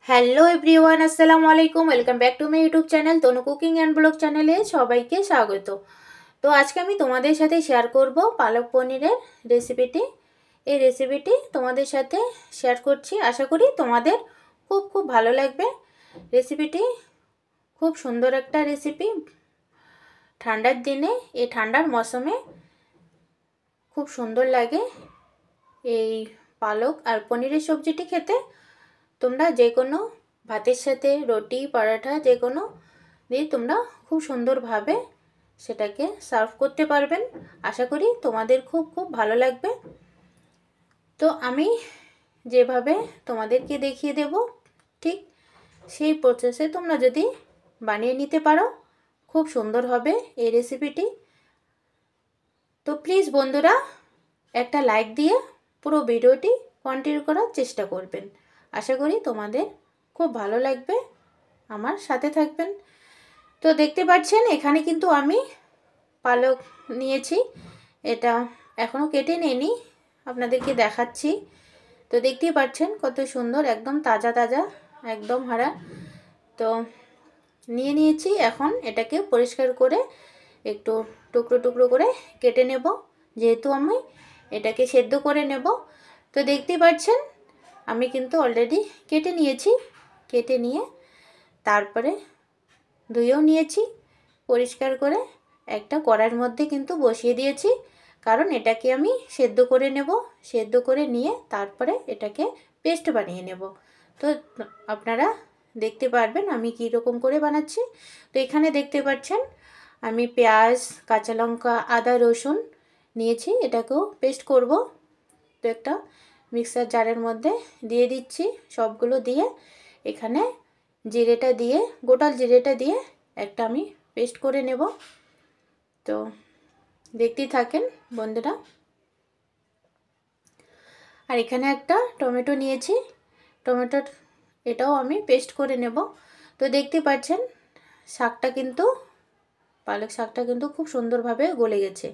Hello everyone, আসসালামু আলাইকুম। Welcome back to my YouTube channel Tanu cooking and blog চ্যানেলে সবাইকে স্বাগত। তো আজকে আমি তোমাদের সাথে শেয়ার করব পালক পনিরের রেসিপিটি। এই রেসিপিটি তোমাদের সাথে শেয়ার করছি, আশা করি তোমাদের খুব খুব ভালো লাগবে। রেসিপিটি খুব সুন্দর একটা রেসিপি। ঠান্ডার দিনে, এই ঠান্ডার মৌসুমে খুব সুন্দর লাগে এই পালক আর পনিরের সবজিটি খেতে। তোমরা যে কোনো ভাতের সাথে, রুটি, পরাঠা যে কোনো দিয়ে তোমরা খুব সুন্দরভাবে সেটাকে সার্ভ করতে পারবেন। আশা করি তোমাদের খুব খুব ভালো লাগবে। তো আমি যেভাবে তোমাদেরকে দেখিয়ে দেব, ঠিক সেই প্রসেসে তোমরা যদি বানিয়ে নিতে পারো, খুব সুন্দর হবে এই রেসিপিটি। তো প্লিজ বন্ধুরা, একটা লাইক দিয়ে পুরো ভিডিওটি কন্টিনিউ করার চেষ্টা করবেন। আশা করি তোমাদের খুব ভালো লাগবে, আমার সাথে থাকবেন। তো দেখতে পাচ্ছেন এখানে কিন্তু আমি পালক নিয়েছি, এটা এখনও কেটে নিইনি, আপনাদেরকে দেখাচ্ছি। তো দেখতেই পাচ্ছেন কত সুন্দর, একদম তাজা তাজা, একদম হারা। তো নিয়ে নিয়েছি, এখন এটাকে পরিষ্কার করে একটু টুকরো টুকরো করে কেটে নেব, যেহেতু আমি এটাকে সেদ্ধ করে নেব। তো দেখতেই পাচ্ছেন আমি কিন্তু অলরেডি কেটে নিয়েছি। কেটে নিয়ে তারপরে ধুয়েও নিয়েছি পরিষ্কার করে, একটা কড়াইয়ের মধ্যে কিন্তু বসিয়ে দিয়েছি, কারণ এটাকে আমি সেদ্ধ করে নেব। সেদ্ধ করে নিয়ে তারপরে এটাকে পেস্ট বানিয়ে নেব। তো আপনারা দেখতে পারবেন আমি কী রকম করে বানাচ্ছি। তো এখানে দেখতে পাচ্ছেন আমি পেঁয়াজ, কাঁচা লঙ্কা, আদা, রসুন নিয়েছি, এটাকেও পেস্ট করব। তো একটা মিক্সার জারের মধ্যে দিয়ে দিচ্ছি, সবগুলো দিয়ে এখানে জিরেটা দিয়ে, গোটা জিরেটা দিয়ে একটা আমি পেস্ট করে নেব। তো দেখতেই থাকেন বন্ধুরা। আর এখানে একটা টমেটো নিয়েছি, টমেটোর এটাও আমি পেস্ট করে নেব। তো দেখতে পাচ্ছেন শাকটা কিন্তু, পালক শাকটা কিন্তু খুব সুন্দরভাবে গলে গেছে।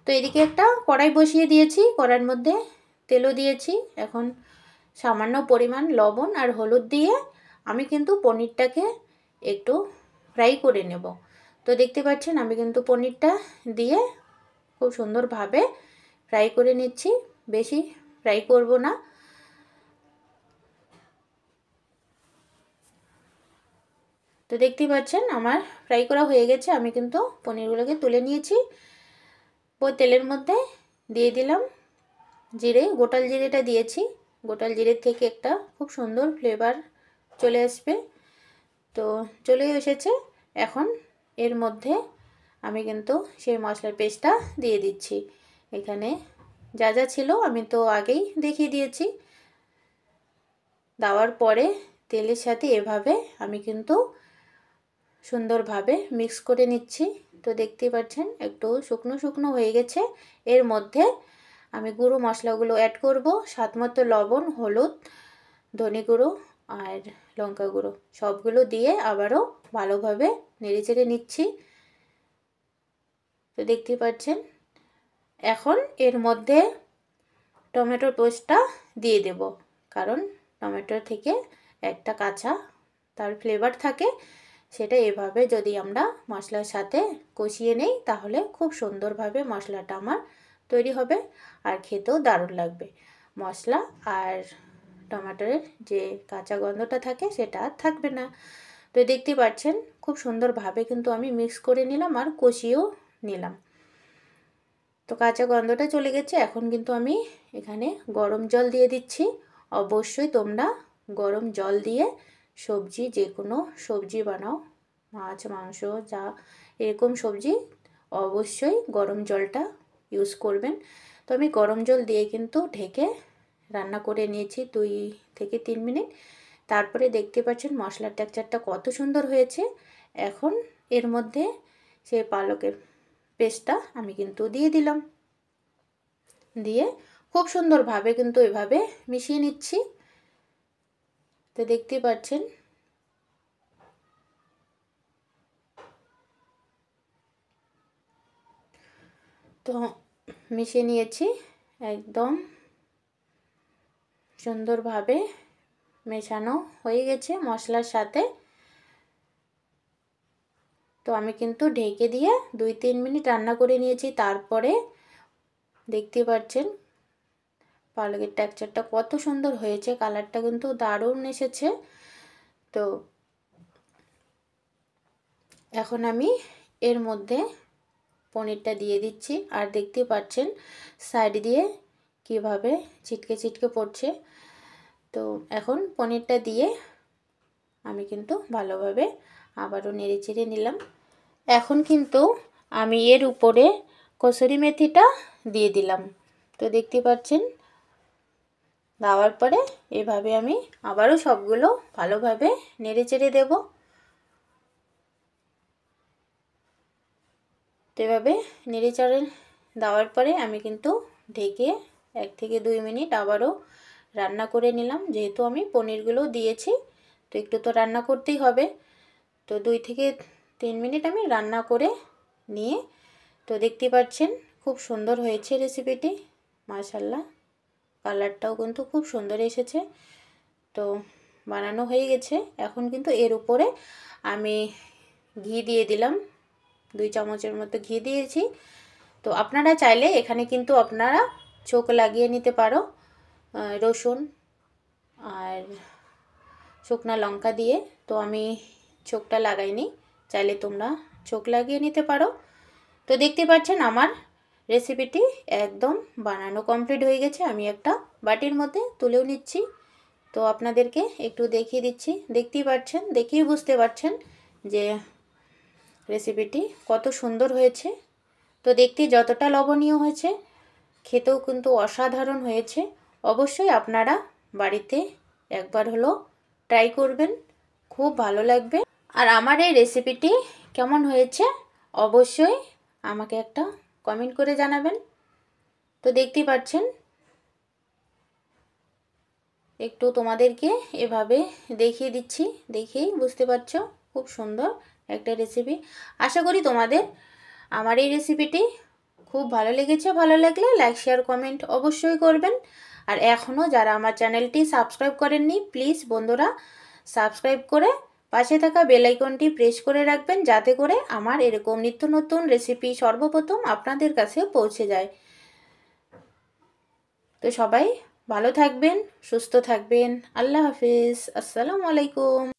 তো এদিকে একটা কড়াই বসিয়ে দিয়েছি, কড়াইয়ের মধ্যে তেলও দিয়েছি। এখন সামান্য পরিমাণ লবণ আর হলুদ দিয়ে আমি কিন্তু পনিরটাকে একটু ফ্রাই করে নেব। তো দেখতে পাচ্ছেন আমি কিন্তু পনিরটা দিয়ে খুব সুন্দরভাবে ফ্রাই করে নিচ্ছি, বেশি ফ্রাই করব না। তো দেখতেই পাচ্ছেন আমার ফ্রাই করা হয়ে গেছে, আমি কিন্তু পনিরগুলোকে তুলে নিয়েছি। ওই তেলের মধ্যে দিয়ে দিলাম জিরে, গোটাল জিরেটা দিয়েছি। গোটাল জিরের থেকে একটা খুব সুন্দর ফ্লেভার চলে আসবে। তো চলে এসেছে, এখন এর মধ্যে আমি কিন্তু সেই মশলার পেস্টটা দিয়ে দিচ্ছি। এখানে যা যা ছিল আমি তো আগেই দেখিয়ে দিয়েছি। দেওয়ার পরে তেলের সাথে এভাবে আমি কিন্তু সুন্দরভাবে মিক্স করে নিচ্ছি। তো দেখতেই পাচ্ছেন একটু শুকনো শুকনো হয়ে গেছে। এর মধ্যে আমি গুঁড়ো মশলাগুলো অ্যাড করব, স্বাদমতো লবণ, হলুদ, ধনে গুঁড়ো আর লঙ্কা গুঁড়ো সবগুলো দিয়ে আবারও ভালোভাবে নেড়েচেড়ে নিচ্ছি। তো দেখতেই পাচ্ছেন এখন এর মধ্যে টমেটোর পেস্টটা দিয়ে দেব, কারণ টমেটো থেকে একটা কাঁচা তার ফ্লেভার থাকে, সেটা এভাবে যদি আমরা মশলার সাথে কষিয়ে নেই তাহলে খুব সুন্দরভাবে মশলাটা আমার তৈরি হবে আর খেতেও দারুণ লাগবে। মশলা আর টমেটোর যে কাঁচা গন্ধটা থাকে সেটা আর থাকবে না। তো দেখতে পাচ্ছেন খুব সুন্দরভাবে কিন্তু আমি মিক্স করে নিলাম আর কষিয়েও নিলাম। তো কাঁচা গন্ধটা চলে গেছে, এখন কিন্তু আমি এখানে গরম জল দিয়ে দিচ্ছি। অবশ্যই তোমরা গরম জল দিয়ে সবজি, যে কোনো সবজি বানাও, মাছ, মাংস, যা এরকম সবজি, অবশ্যই গরম জলটা ইউজ করবেন। তো আমি গরম জল দিয়ে কিন্তু ঢেকে রান্না করে নিয়েছি 2 থেকে 3 মিনিট। তারপরে দেখতে পাচ্ছেন মশলার টেক্সচারটা কত সুন্দর হয়েছে। এখন এর মধ্যে সেই পালকের পেস্টটা আমি কিন্তু দিয়ে দিলাম, দিয়ে খুব সুন্দরভাবে কিন্তু এভাবে মিশিয়ে নিচ্ছি। তো দেখতে পাচ্ছেন তো মিশিয়ে নিয়েছি একদম সুন্দরভাবে। মেশানো হয়ে গেছে মশলার সাথে। তো আমি কিন্তু ঢেকে দিয়ে 2-3 মিনিট রান্না করে নিয়েছি। তারপরে দেখতে পাচ্ছেন পালকের টেক্সচারটা কত সুন্দর হয়েছে, কালারটা কিন্তু দারুণ এসেছে। তো এখন আমি এর মধ্যে পনিরটা দিয়ে দিচ্ছি। আর দেখতে পাচ্ছেন সাইড দিয়ে কিভাবে ছিটকে ছিটকে পড়ছে। তো এখন পনিরটা দিয়ে আমি কিন্তু ভালোভাবে আবারও নেড়ে চেড়ে নিলাম। এখন কিন্তু আমি এর উপরে কসুরি মেথিটা দিয়ে দিলাম। তো দেখতে পাচ্ছেন দেওয়ার পরে এভাবে আমি আবারও সবগুলো ভালোভাবে নেড়ে চেড়ে দেব। তো এভাবে নেড়ে চেড়ে দেওয়ার পরে আমি কিন্তু ঢেকে 1 থেকে 2 মিনিট আবারও রান্না করে নিলাম। যেহেতু আমি পনিরগুলো দিয়েছি তো একটু তো রান্না করতেই হবে। তো 2 থেকে 3 মিনিট আমি রান্না করে নিয়ে তো দেখতে পাচ্ছেন খুব সুন্দর হয়েছে রেসিপিটি, মাশাআল্লাহ। কালারটাও কিন্তু খুব সুন্দর এসেছে। তো বানানো হয়ে গেছে। এখন কিন্তু এর উপরে আমি ঘি দিয়ে দিলাম, 2 চামচের মতো ঘি দিয়েছি। তো আপনারা চাইলে এখানে কিন্তু আপনারা চোখ লাগিয়ে নিতে পারো রসুন আর শুকনো লঙ্কা দিয়ে। তো আমি চোখটা লাগাইনি, চাইলে তোমরা চোখ লাগিয়ে নিতে পারো। তো দেখতে পাচ্ছেন আমার রেসিপিটি একদম বানানো কমপ্লিট হয়ে গেছে। আমি একটা বাটির মধ্যে তুলেও নিচ্ছি। তো আপনাদেরকে একটু দেখিয়ে দিচ্ছি। দেখতেই পাচ্ছেন, দেখেই বুঝতে পারছেন যে রেসিপিটি কত সুন্দর হয়েছে। তো দেখতে যতটা লবণীয় হয়েছে খেতেও কিন্তু অসাধারণ হয়েছে। অবশ্যই আপনারা বাড়িতে একবার হলো ট্রাই করবেন, খুব ভালো লাগবে। আর আমার এই রেসিপিটি কেমন হয়েছে অবশ্যই আমাকে একটা কমেন্ট করে জানাবেন। তো দেখতেই পাচ্ছেন একটু তোমাদেরকে এভাবে দেখিয়ে দিচ্ছি, দেখেই বুঝতে পারছো খুব সুন্দর একটা রেসিপি। আশা করি তোমাদের আমার এই রেসিপিটি খুব ভালো লেগেছে। ভালো লাগলে লাইক শেয়ার কমেন্ট অবশ্যই করবেন। আর এখনও যারা আমার চ্যানেলটি সাবস্ক্রাইব করেননি প্লিজ বন্ধুরা সাবস্ক্রাইব করে পাশে থাকা বেল আইকনটি প্রেস করে রাখবেন, যাতে করে আমার এরকম নিত্য নতুন রেসিপি সর্বপ্রথম আপনাদের কাছে পৌঁছে যায়। তো সবাই ভালো থাকবেন, সুস্থ থাকবেন। আল্লাহ হাফিজ, আসসালামু আলাইকুম।